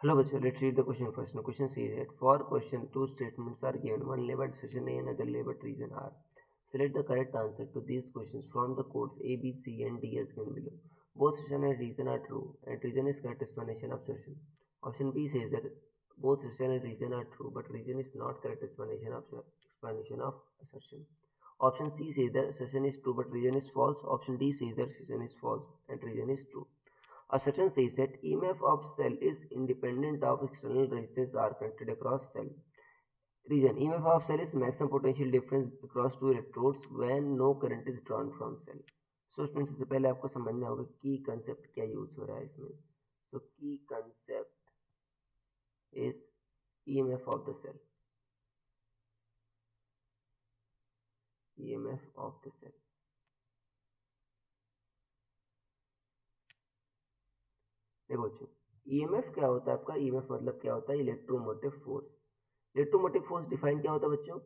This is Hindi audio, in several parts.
Hello, bachcho. Let's read the question first. Now, question says that for question two statements are given, one labeled session A and another labeled region R. Select the correct answer to these questions from the codes A, B, C, and D as given below. Both session and region are true, and region is correct explanation of session. Option B says that both session and region are true, but region is not correct explanation of assertion. Option C says that session is true, but region is false. Option D says that session is false and region is true. Assertion says that EMF of cell is independent of external resistance are connected across cell. Region. EMF of cell is maximum potential difference across two electrodes when no current is drawn from cell. So students सबसे पहले आपको समझना होगा की कंसेप्ट क्या यूज हो रहा है इसमें. तो की concept is EMF of the cell. EMF of the cell. देखो बच्चों, EMF क्या होता है आपका. EMF मतलब क्या होता है, electromotive force. Electromotive force define क्या होता है बच्चों,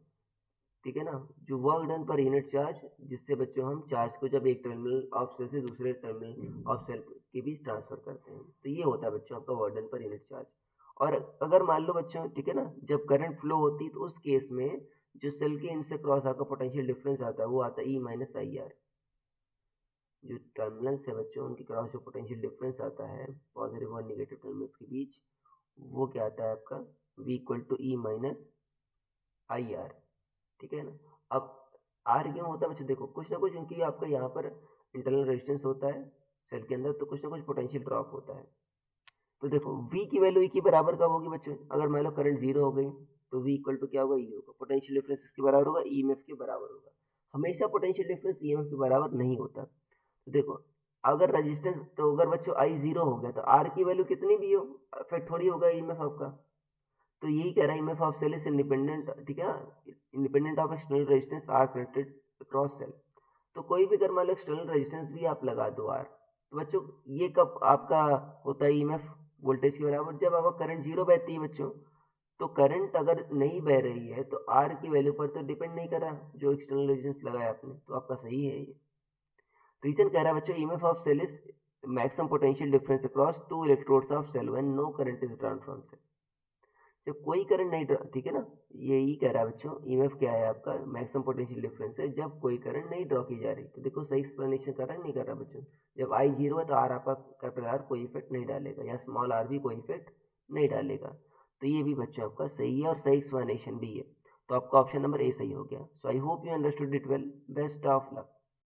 ठीक है ना, जो work done per unit charge, जिससे बच्चों हम चार्ज को जब एक टर्मिनल ऑफ सेल से दूसरे टर्मिनल ऑफ सेल के बीच ट्रांसफर करते हैं, तो ये होता है बच्चों आपका work done per unit charge. और अगर मान लो बच्चों, ठीक है ना, जब करंट फ्लो होती है तो उस केस में जो सेल के इन से क्रॉस आपका पोटेंशियल डिफरेंस आता है वो आता है E माइनस आई आर. जो टर्मिनल्स है बच्चों उनके क्रॉस जो पोटेंशियल डिफरेंस आता है पॉजिटिव और निगेटिव टर्मिनल्स के बीच, वो क्या आता है आपका V equal to E minus I R. ठीक है ना. अब आर क्यों होता है बच्चों, देखो कुछ ना कुछ, क्योंकि आपका यहाँ पर इंटरनल रेजिस्टेंस होता है सेल के अंदर, तो कुछ ना कुछ पोटेंशियल ड्रॉप होता है. तो देखो V की वैल्यू E के बराबर कब होगी बच्चों, अगर मान लो करंट जीरो हो गई तो V इक्वल टू क्या होगा, E होगा. पोटेंशियल डिफरेंस इसके बराबर होगा, EMF के बराबर होगा. हमेशा पोटेंशियल डिफरेंस EMF के बराबर नहीं होता. तो देखो, अगर रजिस्टेंस, तो अगर बच्चों आई जीरो हो गया तो आर की वैल्यू कितनी भी हो इफेक्ट थोड़ी होगा EMF आपका. तो यही कह रहा है EMF of cell is independent, ठीक है, independent of external resistance are connected across cell. तो कोई भी अगर मान लो एक्सटर्नल रेजिस्टेंस भी आप लगा दो आर, तो बच्चों ये कब आपका होता है EMF वोल्टेज के बराबर, जब आपका करंट जीरो बहती है बच्चों. तो करंट अगर नहीं बह रही है तो आर की वैल्यू पर तो डिपेंड नहीं कर रहा जो एक्सटर्नल रेजिस्टेंस लगाया आपने, तो आपका सही है ये. रीजन कह रहा है बच्चों EMF of cell is maximum potential difference across two electrodes of cell when no current is drawn from cell. जब कोई करंट नहीं, ठीक है ना, यही कह रहा है बच्चों EMF क्या है आपका, मैक्सिमम पोटेंशियल डिफरेंस है जब कोई करंट नहीं ड्रॉ की जा रही. तो देखो सही एक्सप्लेनेशन कर रहा है नहीं कर रहा बच्चों. जब आई जीरो है तो आर आपका कैपिटल आर कोई इफेक्ट नहीं डालेगा, या स्मॉल आर भी कोई इफेक्ट नहीं डालेगा. तो ये भी बच्चों आपका सही है और सही एक्सप्लेनेशन भी है. तो आपका ऑप्शन नंबर ए सही हो गया. So I hope you understood it well. Best of luck.